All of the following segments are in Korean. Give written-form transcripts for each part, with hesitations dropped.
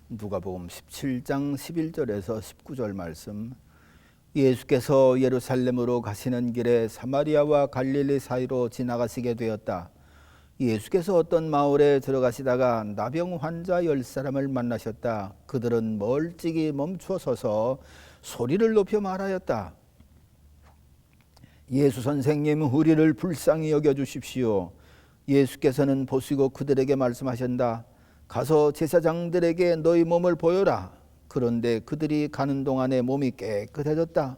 누가복음 17장 11절에서 19절 말씀. 예수께서 예루살렘으로 가시는 길에 사마리아와 갈릴리 사이로 지나가시게 되었다. 예수께서 어떤 마을에 들어가시다가 나병 환자 10사람을 만나셨다. 그들은 멀찍이 멈추어 서서 소리를 높여 말하였다. 예수 선생님, 우리를 불쌍히 여겨주십시오. 예수께서는 보시고 그들에게 말씀하신다. 가서 제사장들에게 너희 몸을 보여라. 그런데 그들이 가는 동안에 몸이 깨끗해졌다.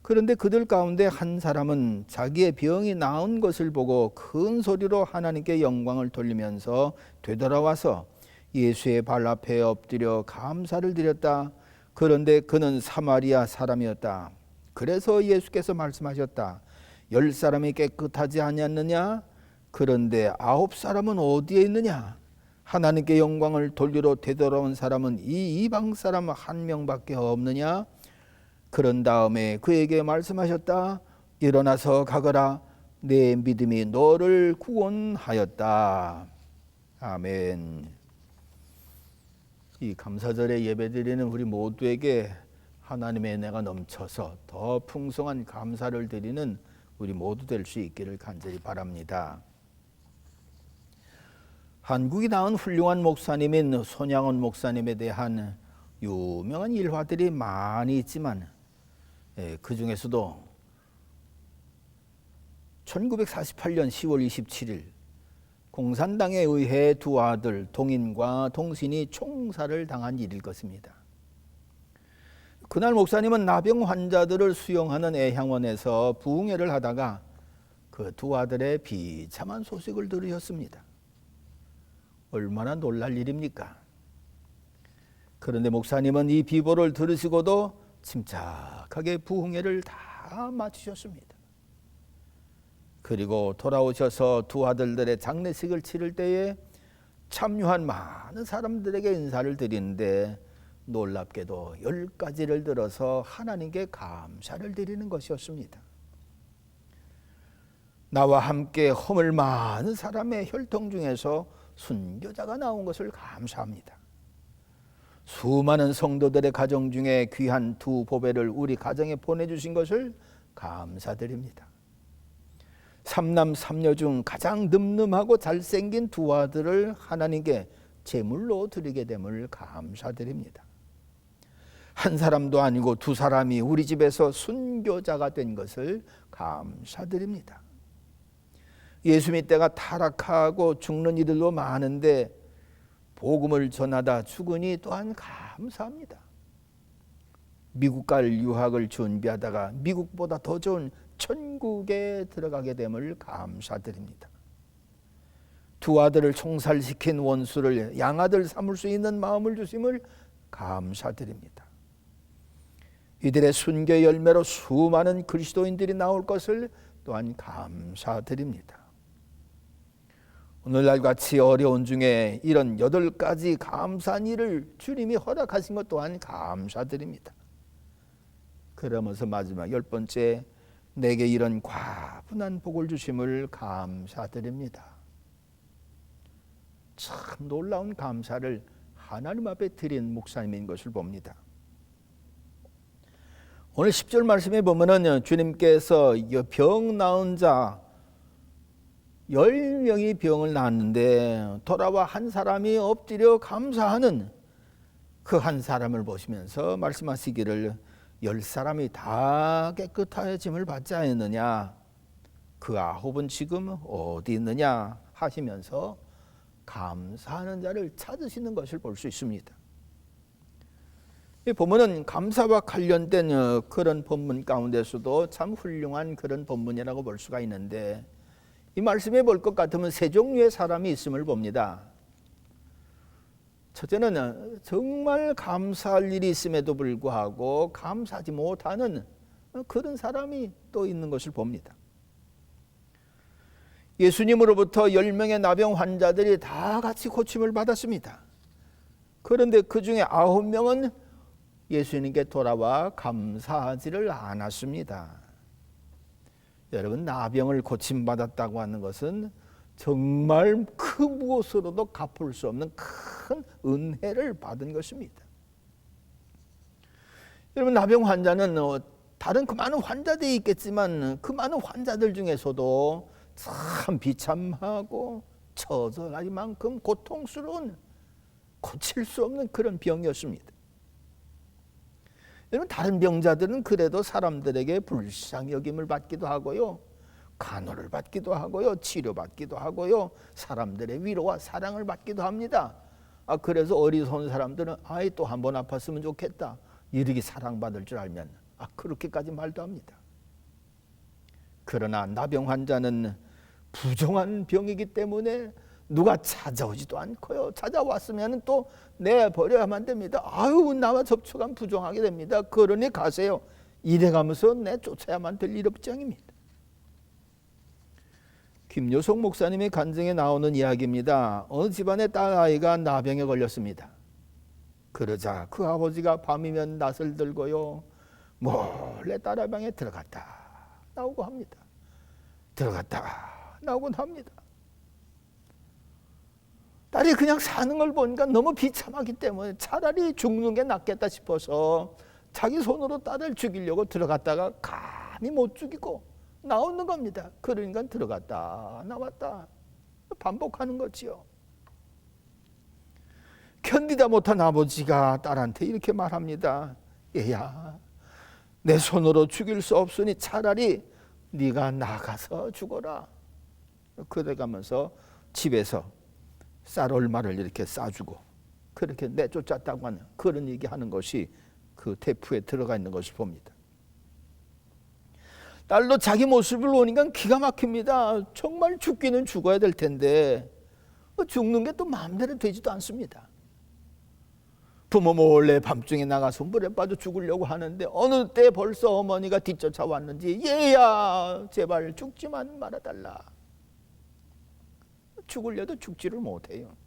그런데 그들 가운데 한 사람은 자기의 병이 나은 것을 보고 큰 소리로 하나님께 영광을 돌리면서 되돌아와서 예수의 발 앞에 엎드려 감사를 드렸다. 그런데 그는 사마리아 사람이었다. 그래서 예수께서 말씀하셨다. 10사람이 깨끗하지 아니었느냐? 그런데 9사람은 어디에 있느냐? 하나님께 영광을 돌리러 되돌아온 사람은 이 이방 사람 한 명밖에 없느냐? 그런 다음에 그에게 말씀하셨다. 일어나서 가거라. 내 믿음이 너를 구원하였다. 아멘. 이 감사절에 예배드리는 우리 모두에게 하나님의 은혜가 넘쳐서 더 풍성한 감사를 드리는 우리 모두 될 수 있기를 간절히 바랍니다. 한국이 낳은 훌륭한 목사님인 손양원 목사님에 대한 유명한 일화들이 많이 있지만 그 중에서도 1948년 10월 27일 공산당에 의해 두 아들 동인과 동신이 총살을 당한 일일 것입니다. 그날 목사님은 나병 환자들을 수용하는 애향원에서 부흥회를 하다가 그 두 아들의 비참한 소식을 들으셨습니다. 얼마나 놀랄 일입니까? 그런데 목사님은 이 비보를 들으시고도 침착하게 부흥회를 다 마치셨습니다. 그리고 돌아오셔서 두 아들들의 장례식을 치를 때에 참여한 많은 사람들에게 인사를 드리는데 놀랍게도 10가지를 들어서 하나님께 감사를 드리는 것이었습니다. 나와 함께 허물 많은 사람의 혈통 중에서 순교자가 나온 것을 감사합니다. 수많은 성도들의 가정 중에 귀한 두 보배를 우리 가정에 보내주신 것을 감사드립니다. 삼남 삼녀 중 가장 늠름하고 잘생긴 두 아들을 하나님께 제물로 드리게 됨을 감사드립니다. 한 사람도 아니고 두 사람이 우리 집에서 순교자가 된 것을 감사드립니다. 예수 믿다가 타락하고 죽는 이들도 많은데 복음을 전하다 죽으니 또한 감사합니다. 미국 갈 유학을 준비하다가 미국보다 더 좋은 천국에 들어가게 됨을 감사드립니다. 두 아들을 총살시킨 원수를 양아들 삼을 수 있는 마음을 주심을 감사드립니다. 이들의 순교의 열매로 수많은 그리스도인들이 나올 것을 또한 감사드립니다. 오늘날 같이 어려운 중에 이런 8가지 감사한 일을 주님이 허락하신 것 또한 감사드립니다. 그러면서 마지막 10번째, 내게 이런 과분한 복을 주심을 감사드립니다. 참 놀라운 감사를 하나님 앞에 드린 목사님인 것을 봅니다. 오늘 10절 말씀에 보면은 주님께서 병 나은 자 10명이 병을 낳았는데 돌아와 한 사람이 엎드려 감사하는 그 한 사람을 보시면서 말씀하시기를 10사람이 다 깨끗해짐을 받지 않았느냐, 그 9은 지금 어디 있느냐 하시면서 감사하는 자를 찾으시는 것을 볼 수 있습니다. 이 본문은 감사와 관련된 그런 본문 가운데서도 참 훌륭한 그런 본문이라고 볼 수가 있는데, 이 말씀에 볼 것 같으면 세 종류의 사람이 있음을 봅니다. 첫째는 정말 감사할 일이 있음에도 불구하고 감사하지 못하는 그런 사람이 또 있는 것을 봅니다. 예수님으로부터 10명의 나병 환자들이 다 같이 고침을 받았습니다. 그런데 그 중에 9명은 예수님께 돌아와 감사하지를 않았습니다. 여러분, 나병을 고침받았다고 하는 것은 정말 그 무엇으로도 갚을 수 없는 큰 큰 은혜를 받은 것입니다. 여러분, 나병 환자는 다른 그 많은 환자들이 있겠지만 그 많은 환자들 중에서도 참 비참하고 처절할 만큼 고통스러운, 고칠 수 없는 그런 병이었습니다. 여러분, 다른 병자들은 그래도 사람들에게 불쌍히 여김을 받기도 하고요, 간호를 받기도 하고요, 치료받기도 하고요, 사람들의 위로와 사랑을 받기도 합니다. 그래서 어리석은 사람들은 또 한 번 아팠으면 좋겠다, 이렇게 사랑받을 줄 알면 그렇게까지 말도 합니다. 그러나 나병 환자는 부정한 병이기 때문에 누가 찾아오지도 않고요, 찾아왔으면 또 내버려야만 됩니다. 나와 접촉하면 부정하게 됩니다. 그러니 가세요, 이래가면서 내쫓아야만 될 일업장입니다. 김요속 목사님의 간증에 나오는 이야기입니다. 어느 집안의 딸아이가 나병에 걸렸습니다. 그러자 그 아버지가 밤이면 낫을 들고요, 몰래 딸의 방에 들어갔다 나오고 합니다. 들어갔다가 나오곤 합니다. 딸이 그냥 사는 걸 보니까 너무 비참하기 때문에 차라리 죽는 게 낫겠다 싶어서 자기 손으로 딸을 죽이려고 들어갔다가 감히 못 죽이고 나오는 겁니다. 그러니까 들어갔다 나왔다 반복하는 거지요. 견디다 못한 아버지가 딸한테 이렇게 말합니다. 얘야, 내 손으로 죽일 수 없으니 차라리 네가 나가서 죽어라. 그래가면서 집에서 쌀 얼마를 이렇게 싸주고 그렇게 내쫓았다고 하는 그런 얘기하는 것이 그 테프에 들어가 있는 것을 봅니다. 딸도 자기 모습을 보니까 기가 막힙니다. 정말 죽기는 죽어야 될 텐데 죽는 게 또 마음대로 되지도 않습니다. 부모 몰래 밤중에 나가서 물에 빠져 죽으려고 하는데 어느 때 벌써 어머니가 뒤쫓아왔는지 얘야 제발 죽지만 말아달라. 죽으려도 죽지를 못해요.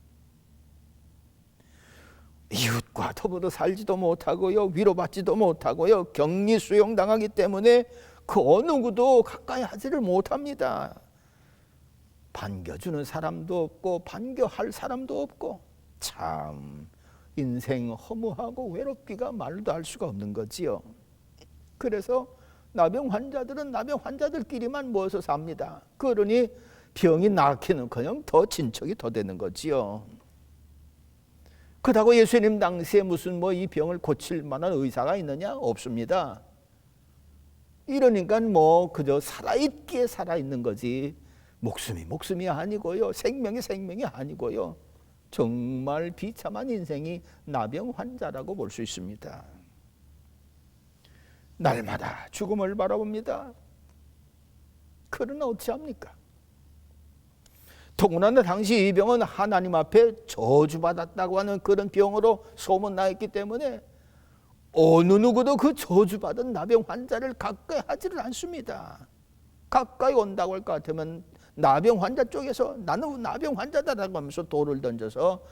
이웃과 더불어 살지도 못하고요, 위로받지도 못하고요, 격리 수용당하기 때문에 그 어느 누구도 가까이 하지를 못합니다. 반겨주는 사람도 없고 반겨할 사람도 없고 참 인생 허무하고 외롭기가 말도 할 수가 없는 거지요. 그래서 나병 환자들은 나병 환자들끼리만 모여서 삽니다. 그러니 병이 나기는커녕 더 진척이 더 되는 거지요. 그렇다고 예수님 당시에 무슨 이 병을 고칠 만한 의사가 있느냐? 없습니다. 이러니까 그저 살아있기에 살아있는 거지 목숨이 아니고요, 생명이 아니고요, 정말 비참한 인생이 나병 환자라고 볼 수 있습니다. 날마다 죽음을 바라봅니다. 그러나 어찌합니까? 더구나 당시 이 병은 하나님 앞에 저주받았다고 하는 그런 병으로 소문나있기 때문에 어느 누구도 그 저주받은 나병 환자를 가까이 하지를 않습니다. 가까이 온다고 할 것 같으면 나병 환자 쪽에서 나는 나병 환자다라고 하면서 돌을 던져서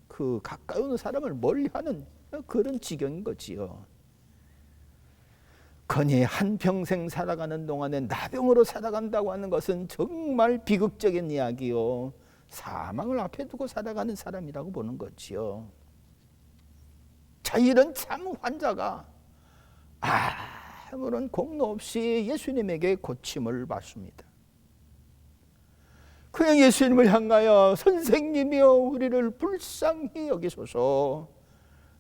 그 가까이 오는 사람을 멀리하는 그런 지경인 거지요. 그니 한평생 살아가는 동안에 나병으로 살아간다고 하는 것은 정말 비극적인 이야기요, 사망을 앞에 두고 살아가는 사람이라고 보는 거지요. 자, 이런 참 환자가 아무런 공로 없이 예수님에게 고침을 받습니다. 그냥 예수님을 향하여 선생님이여 우리를 불쌍히 여기소서,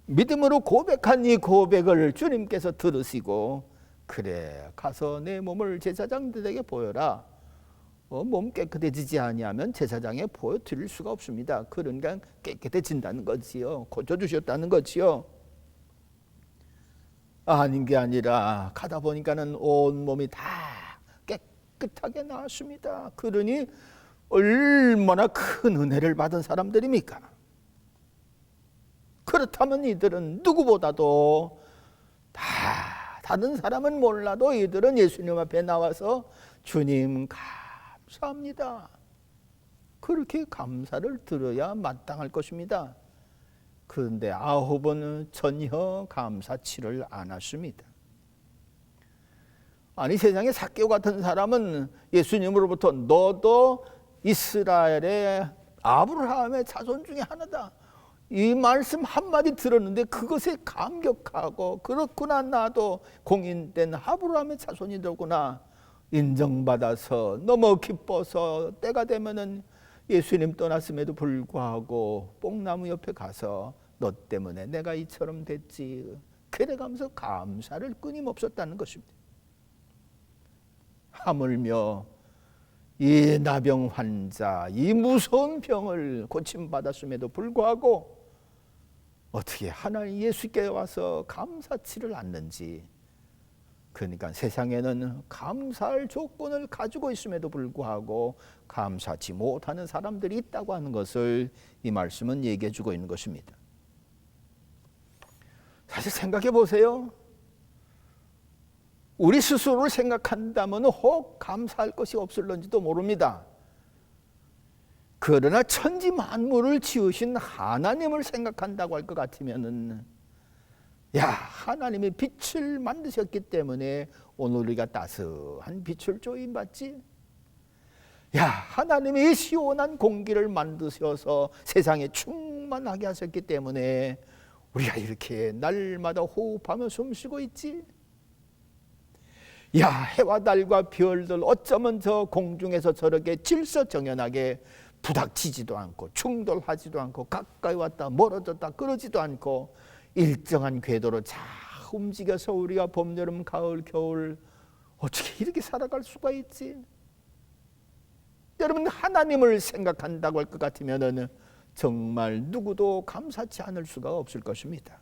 믿음으로 고백한 이 고백을 주님께서 들으시고 그래 가서 내 몸을 제사장들에게 보여라. 몸 깨끗해지지 아니하면 제사장에 보여드릴 수가 없습니다. 그러니까 깨끗해진다는 거지요, 고쳐주셨다는 거지요. 아닌 게 아니라 가다 보니까는 온 몸이 다 깨끗하게 나왔습니다. 그러니 얼마나 큰 은혜를 받은 사람들입니까? 그렇다면 이들은 누구보다도 다른 사람은 몰라도 이들은 예수님 앞에 나와서 주님 감사합니다, 그렇게 감사를 드려야 마땅할 것입니다. 그런데 9은 전혀 감사치를 않았습니다. 아니, 세상에 삭개오 같은 사람은 예수님으로부터 너도 이스라엘의 아브라함의 자손 중에 하나다, 이 말씀 한마디 들었는데 그것에 감격하고, 그렇구나, 나도 공인된 아브라함의 자손이 되구나 인정받아서 너무 기뻐서 때가 되면은 예수님 떠났음에도 불구하고 뽕나무 옆에 가서 너 때문에 내가 이처럼 됐지 그래가면서 감사를 끊임없었다는 것입니다. 하물며 이 나병 환자, 이 무서운 병을 고침받았음에도 불구하고 어떻게 하나님 예수께 와서 감사치를 않는지, 그러니까 세상에는 감사할 조건을 가지고 있음에도 불구하고 감사치 못하는 사람들이 있다고 하는 것을 이 말씀은 얘기해 주고 있는 것입니다. 사실 생각해 보세요. 우리 스스로를 생각한다면 혹 감사할 것이 없을런지도 모릅니다. 그러나 천지 만물을 지으신 하나님을 생각한다고 할 것 같으면은, 야, 하나님이 빛을 만드셨기 때문에 오늘 우리가 따스한 빛을 조임받지. 야, 하나님이 시원한 공기를 만드셔서 세상에 충만하게 하셨기 때문에 우리가 이렇게 날마다 호흡하며 숨쉬고 있지. 야, 해와 달과 별들 어쩌면 저 공중에서 저렇게 질서정연하게 부닥치지도 않고 충돌하지도 않고 가까이 왔다 멀어졌다 그러지도 않고 일정한 궤도로 잘 움직여서 우리가 봄, 여름, 가을, 겨울 어떻게 이렇게 살아갈 수가 있지? 여러분, 하나님을 생각한다고 할 것 같으면 정말 누구도 감사치 않을 수가 없을 것입니다.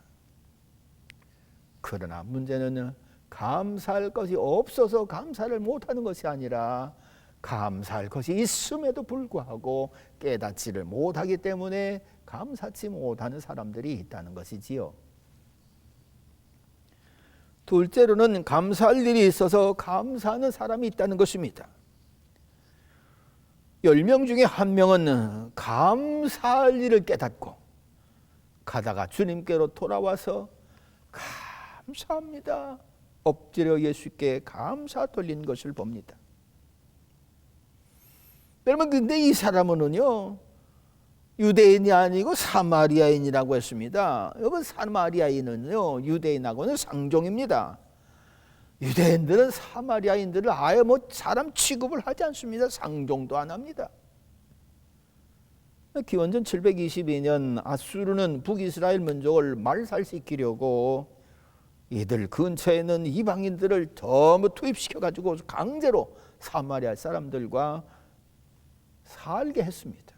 그러나 문제는 감사할 것이 없어서 감사를 못하는 것이 아니라 감사할 것이 있음에도 불구하고 깨닫지를 못하기 때문에 감사치 못하는 사람들이 있다는 것이지요. 둘째로는 감사할 일이 있어서 감사하는 사람이 있다는 것입니다. 10명 중에 1명은 감사할 일을 깨닫고 가다가 주님께로 돌아와서 감사합니다 엎드려 예수께 감사 돌린 것을 봅니다. 여러분, 근데 이 사람은요 유대인이 아니고 사마리아인이라고 했습니다. 여러분, 사마리아인은요 유대인하고는 상종입니다. 유대인들은 사마리아인들을 아예 사람 취급을 하지 않습니다. 상종도 안 합니다. 기원전 722년 아수르는 북이스라엘 민족을 말살시키려고 이들 근처에 있는 이방인들을 전부 투입시켜가지고 강제로 사마리아 사람들과 살게 했습니다.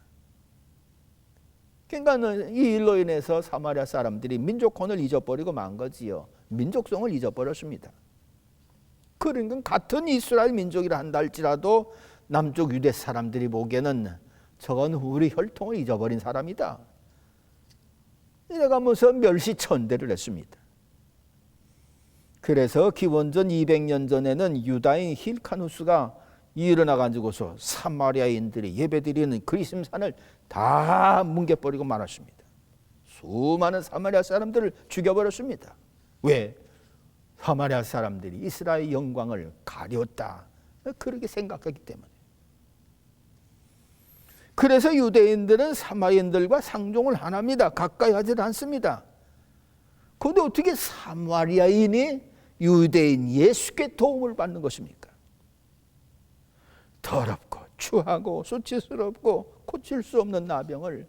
그러니까 이 일로 인해서 사마리아 사람들이 민족혼을 잊어버리고 만 거지요. 민족성을 잊어버렸습니다. 그러니까 같은 이스라엘 민족이라 한다 할지라도 남쪽 유대 사람들이 보기에는 저건 우리 혈통을 잊어버린 사람이다. 이래가면서 멸시천대를 했습니다. 그래서 기원전 200년 전에는 유다인 힐카누스가 일어나가지고서 사마리아인들이 예배드리는 그리심산을 다 뭉개버리고 말았습니다. 수많은 사마리아 사람들을 죽여버렸습니다. 왜? 사마리아 사람들이 이스라엘 영광을 가렸다, 그렇게 생각했기 때문에. 그래서 유대인들은 사마리아인들과 상종을 안 합니다. 가까이 하지 않습니다. 그런데 어떻게 사마리아인이 유대인 예수께 도움을 받는 것입니까? 더럽고 추하고 수치스럽고 고칠 수 없는 나병을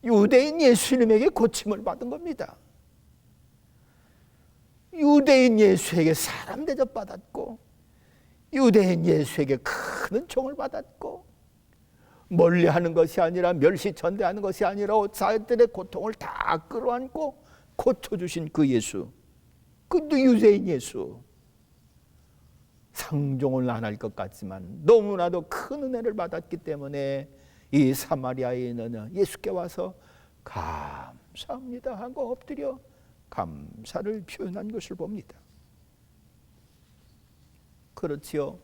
유대인 예수님에게 고침을 받은 겁니다. 유대인 예수에게 사람 대접받았고 유대인 예수에게 큰 총을 받았고 멀리하는 것이 아니라 멸시천대하는 것이 아니라 자들의 고통을 다 끌어안고 고쳐주신 그 예수, 그도 유대인 예수. 상종을 안 할 것 같지만 너무나도 큰 은혜를 받았기 때문에 이 사마리아인은 예수께 와서 감사합니다 하고 엎드려 감사를 표현한 것을 봅니다. 그렇지요.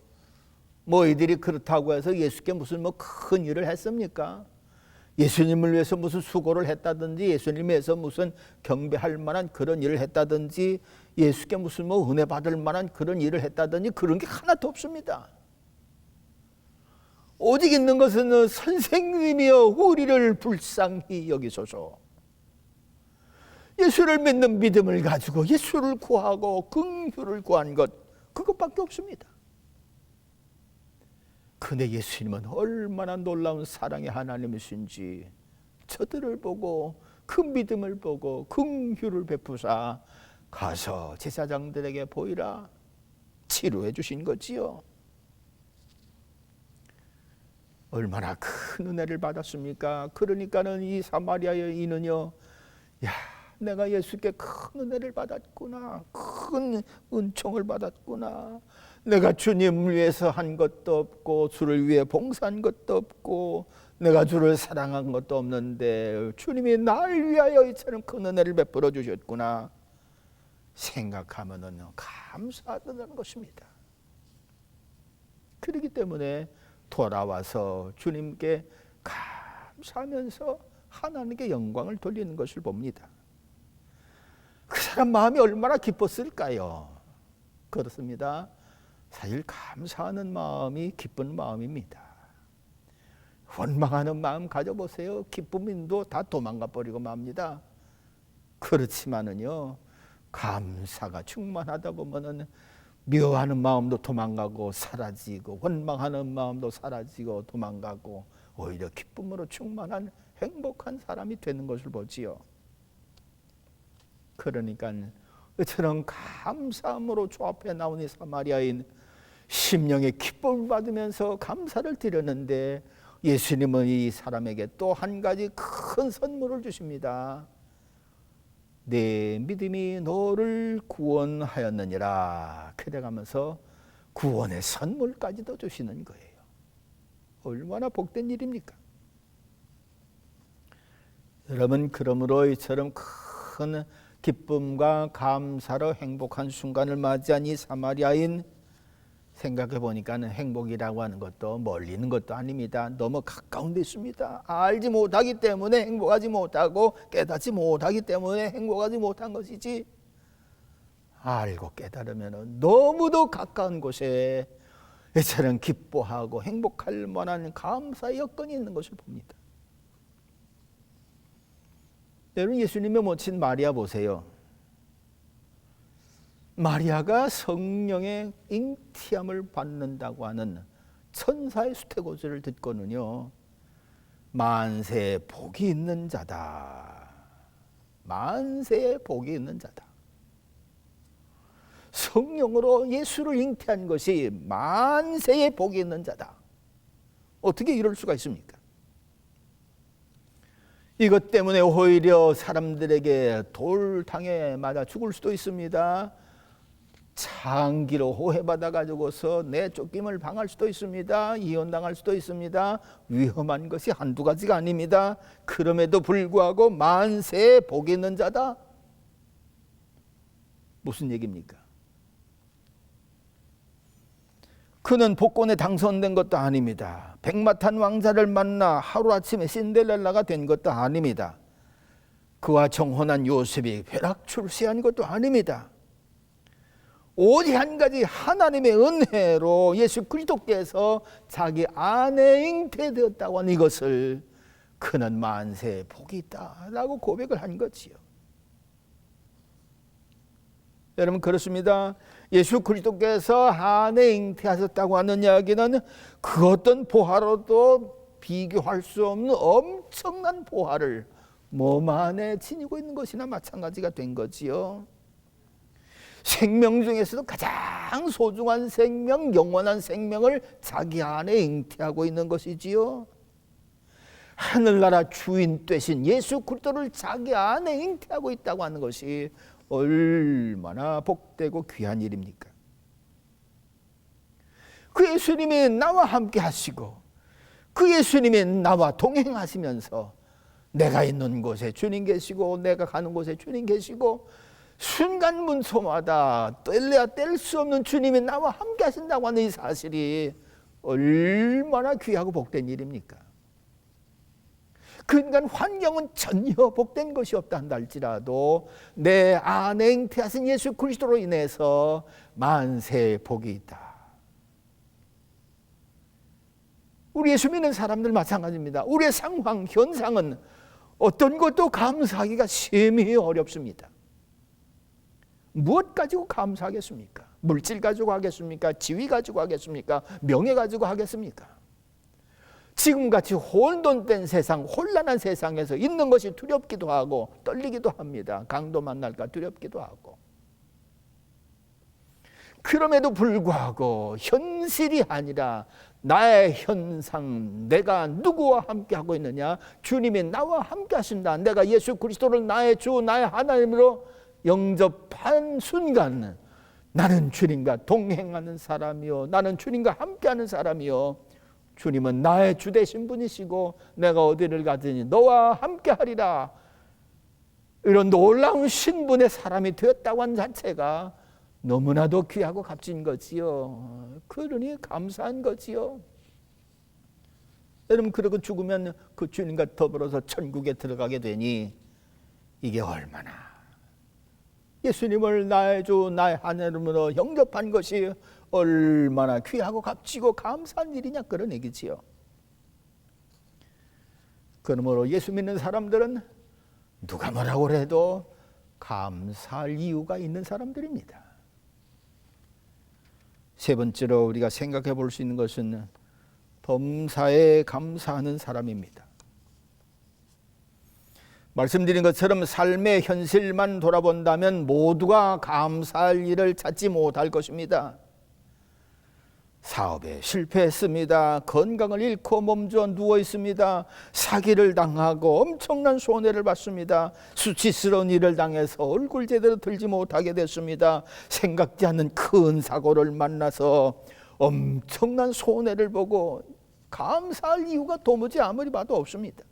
이들이 그렇다고 해서 예수께 무슨 큰 일을 했습니까? 예수님을 위해서 무슨 수고를 했다든지 예수님을 위해서 무슨 경배할 만한 그런 일을 했다든지 예수께 무슨 은혜 받을 만한 그런 일을 했다든지 그런 게 하나도 없습니다. 오직 있는 것은 선생님이여 우리를 불쌍히 여기소서. 예수를 믿는 믿음을 가지고 예수를 구하고 긍휼을 구한 것, 그것밖에 없습니다. 근데 예수님은 얼마나 놀라운 사랑의 하나님이신지 저들을 보고 그 믿음을 보고 긍휼을 베푸사 가서 제사장들에게 보이라 치료해 주신 거지요. 얼마나 큰 은혜를 받았습니까? 그러니까는 이 사마리아 여인은요, 야, 내가 예수께 큰 은혜를 받았구나, 큰 은총을 받았구나. 내가 주님을 위해서 한 것도 없고 주를 위해 봉사한 것도 없고 내가 주를 사랑한 것도 없는데 주님이 날 위하여 이처럼 큰 은혜를 베풀어 주셨구나 생각하면은 감사하다는 것입니다. 그렇기 때문에 돌아와서 주님께 감사하면서 하나님께 영광을 돌리는 것을 봅니다. 그 사람 마음이 얼마나 기뻤을까요? 그렇습니다. 사실 감사하는 마음이 기쁜 마음입니다. 원망하는 마음 가져보세요. 기쁨인도 다 도망가 버리고 맙니다. 그렇지만은요, 감사가 충만하다 보면은 미워하는 마음도 도망가고 사라지고 원망하는 마음도 사라지고 도망가고 오히려 기쁨으로 충만한 행복한 사람이 되는 것을 보지요. 그러니까 이처럼 감사함으로 주 앞에 나온 이 사마리아인 심령의 기쁨을 받으면서 감사를 드렸는데 예수님은 이 사람에게 또 한 가지 큰 선물을 주십니다. 내 믿음이 너를 구원하였느니라. 그래가면서 구원의 선물까지도 주시는 거예요. 얼마나 복된 일입니까? 여러분, 그러므로 이처럼 큰 기쁨과 감사로 행복한 순간을 맞이한 이 사마리아인, 생각해 보니까는 행복이라고 하는 것도 멀리 있는 것도 아닙니다. 너무 가까운 데 있습니다. 알지 못하기 때문에 행복하지 못하고 깨닫지 못하기 때문에 행복하지 못한 것이지, 알고 깨달으면 너무도 가까운 곳에 이처럼 기뻐하고 행복할 만한 감사의 여건이 있는 것을 봅니다. 여러분, 예수님의 모친 마리아 보세요. 마리아가 성령의 잉티함을 받는다고 하는 천사의 수태고지를 듣고는요, 만세에 복이 있는 자다. 만세에 복이 있는 자다. 성령으로 예수를 잉태한 것이 만세에 복이 있는 자다. 어떻게 이럴 수가 있습니까? 이것 때문에 오히려 사람들에게 돌당에 맞아 죽을 수도 있습니다. 장기로 호해받아 가지고서 내쫓김을 당할 수도 있습니다. 이혼당할 수도 있습니다. 위험한 것이 한두 가지가 아닙니다. 그럼에도 불구하고 만세에 복이 있는 자다. 무슨 얘기입니까? 그는 복권에 당선된 것도 아닙니다. 백마탄 왕자를 만나 하루아침에 신데렐라가 된 것도 아닙니다. 그와 정혼한 요셉이 벼락 출세한 것도 아닙니다. 오직 한 가지, 하나님의 은혜로 예수 그리스도께서 자기 아내 잉태되었다고 하는 이것을 그는 만세에 복이 있다라고 고백을 한 거지요. 여러분, 그렇습니다. 예수 그리스도께서 아내 잉태하셨다고 하는 이야기는 그 어떤 보화로도 비교할 수 없는 엄청난 보화를 몸 안에 지니고 있는 것이나 마찬가지가 된 거지요. 생명 중에서도 가장 소중한 생명, 영원한 생명을 자기 안에 잉태하고 있는 것이지요. 하늘나라 주인 되신 예수 그리스도를 자기 안에 잉태하고 있다고 하는 것이 얼마나 복되고 귀한 일입니까? 그 예수님이 나와 함께 하시고 그 예수님이 나와 동행하시면서 내가 있는 곳에 주님 계시고 내가 가는 곳에 주님 계시고 순간문소마다 뗄래야 뗄 수 없는 주님이 나와 함께 하신다고 하는 이 사실이 얼마나 귀하고 복된 일입니까? 그러니까 환경은 전혀 복된 것이 없다 한다 할지라도 내 안에 잉태하신 예수 그리스도로 인해서 만세의 복이 있다. 우리 예수 믿는 사람들 마찬가지입니다. 우리의 상황, 현상은 어떤 것도 감사하기가 심히 어렵습니다. 무엇 가지고 감사하겠습니까? 물질 가지고 하겠습니까? 지위 가지고 하겠습니까? 명예 가지고 하겠습니까? 지금같이 혼돈된 세상, 혼란한 세상에서 있는 것이 두렵기도 하고 떨리기도 합니다. 강도 만날까 두렵기도 하고. 그럼에도 불구하고 현실이 아니라 나의 현상, 내가 누구와 함께 하고 있느냐? 주님이 나와 함께 하신다. 내가 예수 그리스도를 나의 주, 나의 하나님으로 영접한 순간 나는 주님과 동행하는 사람이요, 나는 주님과 함께하는 사람이요, 주님은 나의 주 되신 분이시고 내가 어디를 가든지 너와 함께하리라, 이런 놀라운 신분의 사람이 되었다고 하는 자체가 너무나도 귀하고 값진 거지요. 그러니 감사한 거지요. 여러분, 그러고 죽으면 그 주님과 더불어서 천국에 들어가게 되니 이게 얼마나, 예수님을 나의 주 나의 하나님으로 영접한 것이 얼마나 귀하고 값지고 감사한 일이냐, 그런 얘기지요. 그러므로 예수 믿는 사람들은 누가 뭐라고 해도 감사할 이유가 있는 사람들입니다. 세 번째로 우리가 생각해 볼 수 있는 것은 범사에 감사하는 사람입니다. 말씀드린 것처럼 삶의 현실만 돌아본다면 모두가 감사할 일을 찾지 못할 것입니다. 사업에 실패했습니다. 건강을 잃고 몸져 누워 있습니다. 사기를 당하고 엄청난 손해를 받습니다. 수치스러운 일을 당해서 얼굴 제대로 들지 못하게 됐습니다. 생각지 않는 큰 사고를 만나서 엄청난 손해를 보고 감사할 이유가 도무지 아무리 봐도 없습니다.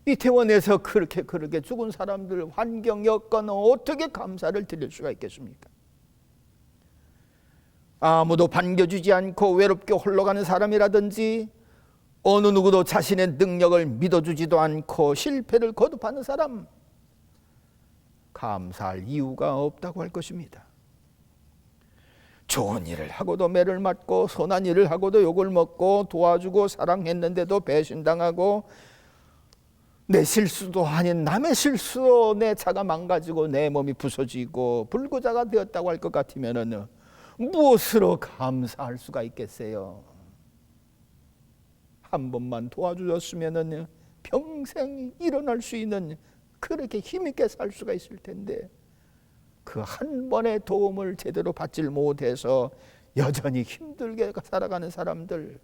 이태원에서 그렇게 죽은 사람들 환경 여건은 어떻게 감사를 드릴 수가 있겠습니까? 아무도 반겨주지 않고 외롭게 홀러가는 사람이라든지, 어느 누구도 자신의 능력을 믿어주지도 않고 실패를 거듭하는 사람, 감사할 이유가 없다고 할 것입니다. 좋은 일을 하고도 매를 맞고, 선한 일을 하고도 욕을 먹고, 도와주고 사랑했는데도 배신당하고, 내 실수도 아닌 남의 실수로 내 차가 망가지고 내 몸이 부서지고 불구자가 되었다고 할 것 같으면 무엇으로 감사할 수가 있겠어요? 한 번만 도와주셨으면 평생 일어날 수 있는, 그렇게 힘있게 살 수가 있을 텐데 그 한 번의 도움을 제대로 받지 못해서 여전히 힘들게 살아가는 사람들,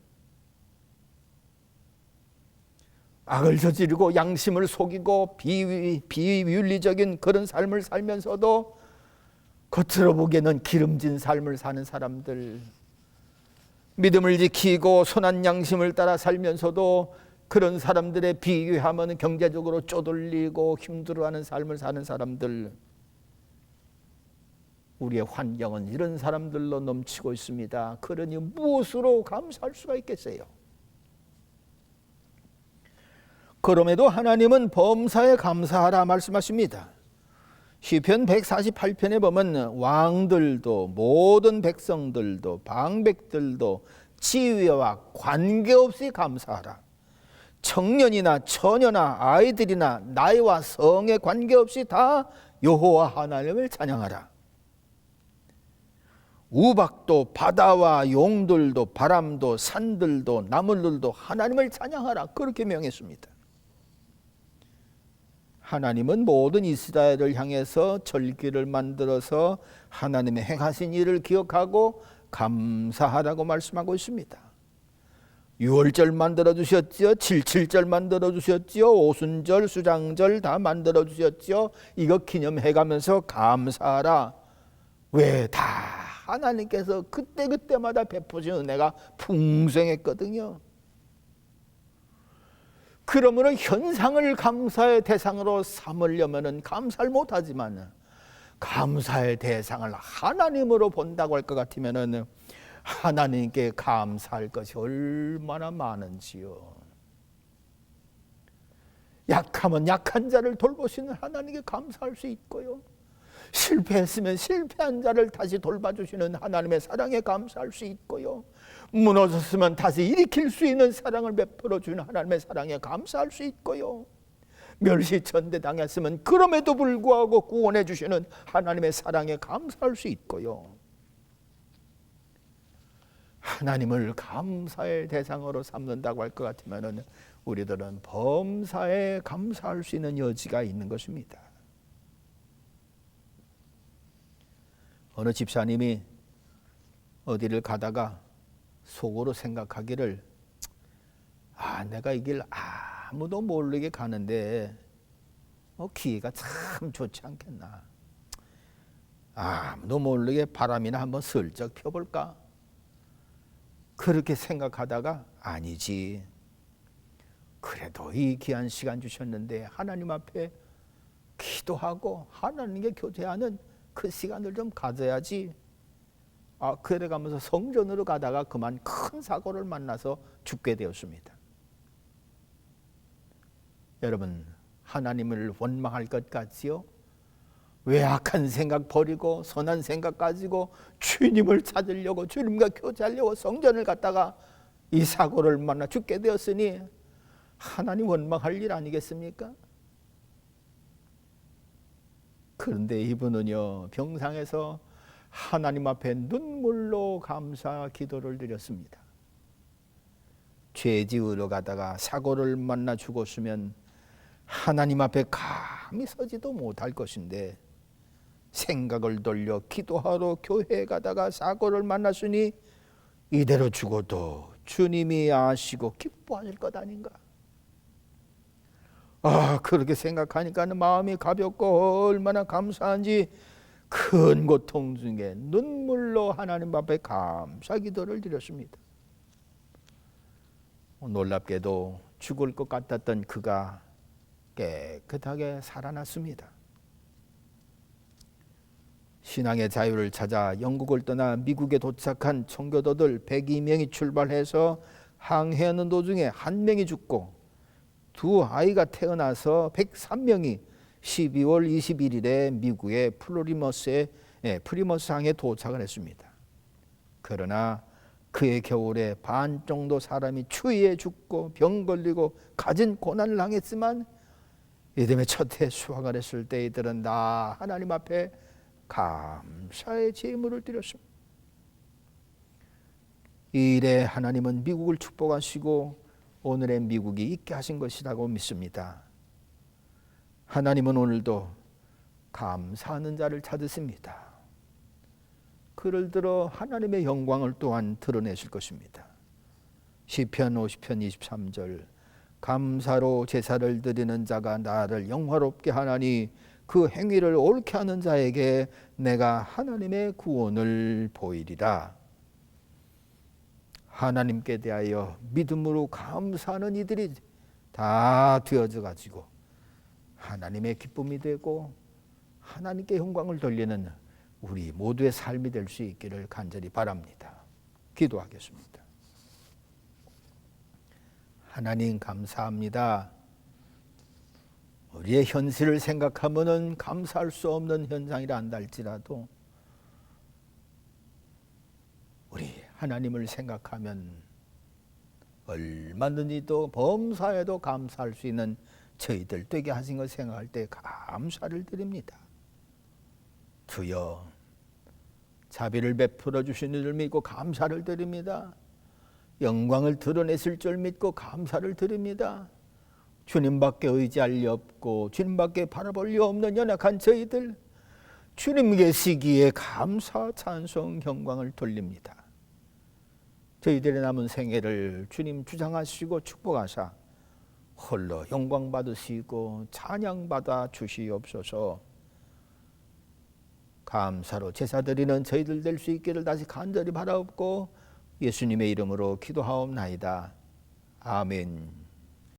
악을 저지르고 양심을 속이고 비윤리적인 그런 삶을 살면서도 겉으로 보기에는 기름진 삶을 사는 사람들, 믿음을 지키고 선한 양심을 따라 살면서도 그런 사람들에 비교하면 경제적으로 쪼들리고 힘들어하는 삶을 사는 사람들, 우리의 환경은 이런 사람들로 넘치고 있습니다. 그러니 무엇으로 감사할 수가 있겠어요? 그럼에도 하나님은 범사에 감사하라 말씀하십니다. 시편 148편에 보면 왕들도 모든 백성들도 방백들도 지위와 관계없이 감사하라. 청년이나 처녀나 아이들이나 나이와 성에 관계없이 다 여호와 하나님을 찬양하라. 우박도 바다와 용들도 바람도 산들도 나물들도 하나님을 찬양하라, 그렇게 명했습니다. 하나님은 모든 이스라엘을 향해서 절기를 만들어서 하나님의 행하신 일을 기억하고 감사하라고 말씀하고 있습니다. 6월절 만들어주셨지요. 77절 만들어주셨지요. 오순절, 수장절 다 만들어주셨지요. 이거 기념해가면서 감사하라. 왜? 다 하나님께서 그때그때마다 베푸신 은혜가 풍성했거든요. 그러므로 현상을 감사의 대상으로 삼으려면 감사를 못하지만 감사의 대상을 하나님으로 본다고 할 것 같으면 하나님께 감사할 것이 얼마나 많은지요. 약하면 약한 자를 돌보시는 하나님께 감사할 수 있고요, 실패했으면 실패한 자를 다시 돌봐주시는 하나님의 사랑에 감사할 수 있고요, 무너졌으면 다시 일으킬 수 있는 사랑을 베풀어 주는 하나님의 사랑에 감사할 수 있고요. 멸시천대 당했으면 그럼에도 불구하고 구원해 주시는 하나님의 사랑에 감사할 수 있고요. 하나님을 감사의 대상으로 삼는다고 할 것 같으면 우리들은 범사에 감사할 수 있는 여지가 있는 것입니다. 어느 집사님이 어디를 가다가 속으로 생각하기를, 내가 이 길 아무도 모르게 가는데 기회가 참 좋지 않겠나. 아무도 모르게 바람이나 한번 슬쩍 펴볼까. 그렇게 생각하다가 아니지. 그래도 이 귀한 시간 주셨는데 하나님 앞에 기도하고 하나님께 교제하는 그 시간을 좀 가져야지. 그래 가면서 성전으로 가다가 그만 큰 사고를 만나서 죽게 되었습니다. 여러분, 하나님을 원망할 것 같지요? 왜 악한 생각 버리고 선한 생각 가지고 주님을 찾으려고 주님과 교제하려고 성전을 갔다가 이 사고를 만나 죽게 되었으니 하나님 원망할 일 아니겠습니까? 그런데 이분은요, 병상에서 하나님 앞에 눈물로 감사 기도를 드렸습니다. 죄 지으러 가다가 사고를 만나 죽었으면 하나님 앞에 감히 서지도 못할 것인데 생각을 돌려 기도하러 교회에 가다가 사고를 만났으니 이대로 죽어도 주님이 아시고 기뻐하실 것 아닌가. 그렇게 생각하니까 마음이 가볍고 얼마나 감사한지 큰 고통 중에 눈물로 하나님 앞에 감사 기도를 드렸습니다. 놀랍게도 죽을 것 같았던 그가 깨끗하게 살아났습니다. 신앙의 자유를 찾아 영국을 떠나 미국에 도착한 청교도들 102명이 출발해서 항해하는 도중에 1명이 죽고 두 아이가 태어나서 103명이 12월 21일에 미국의 프리머스 항에 도착을 했습니다. 그러나 그의 겨울에 반 정도 사람이 추위에 죽고 병 걸리고 가진 고난을 당했지만 이듬해 첫 해 수확을 했을 때 이들은 다 하나님 앞에 감사의 제물을 드렸습니다. 이 일에 하나님은 미국을 축복하시고 오늘의 미국이 있게 하신 것이라고 믿습니다. 하나님은 오늘도 감사하는 자를 찾으십니다. 그를 들어 하나님의 영광을 또한 드러내실 것입니다. 시편 50편 23절 감사로 제사를 드리는 자가 나를 영화롭게 하나니 그 행위를 옳게 하는 자에게 내가 하나님의 구원을 보이리라. 하나님께 대하여 믿음으로 감사하는 이들이 다 되어져 가지고 하나님의 기쁨이 되고 하나님께 영광을 돌리는 우리 모두의 삶이 될 수 있기를 간절히 바랍니다. 기도하겠습니다. 하나님 감사합니다. 우리의 현실을 생각하면은 감사할 수 없는 현상이라 한다 할지라도 우리 하나님을 생각하면 얼마든지도 범사에도 감사할 수 있는 저희들 되게 하신 것 생각할 때 감사를 드립니다. 주여 자비를 베풀어 주시는 줄 믿고 감사를 드립니다. 영광을 드러내실 줄 믿고 감사를 드립니다. 주님밖에 의지할 리 없고 주님밖에 바라볼 리 없는 연약한 저희들 주님 계시기에 감사 찬송 영광을 돌립니다. 저희들의 남은 생애를 주님 주장하시고 축복하사 홀로 영광 받으시고 찬양 받아 주시옵소서. 감사로 제사 드리는 저희들 될 수 있기를 다시 간절히 바라옵고 예수님의 이름으로 기도하옵나이다. 아멘.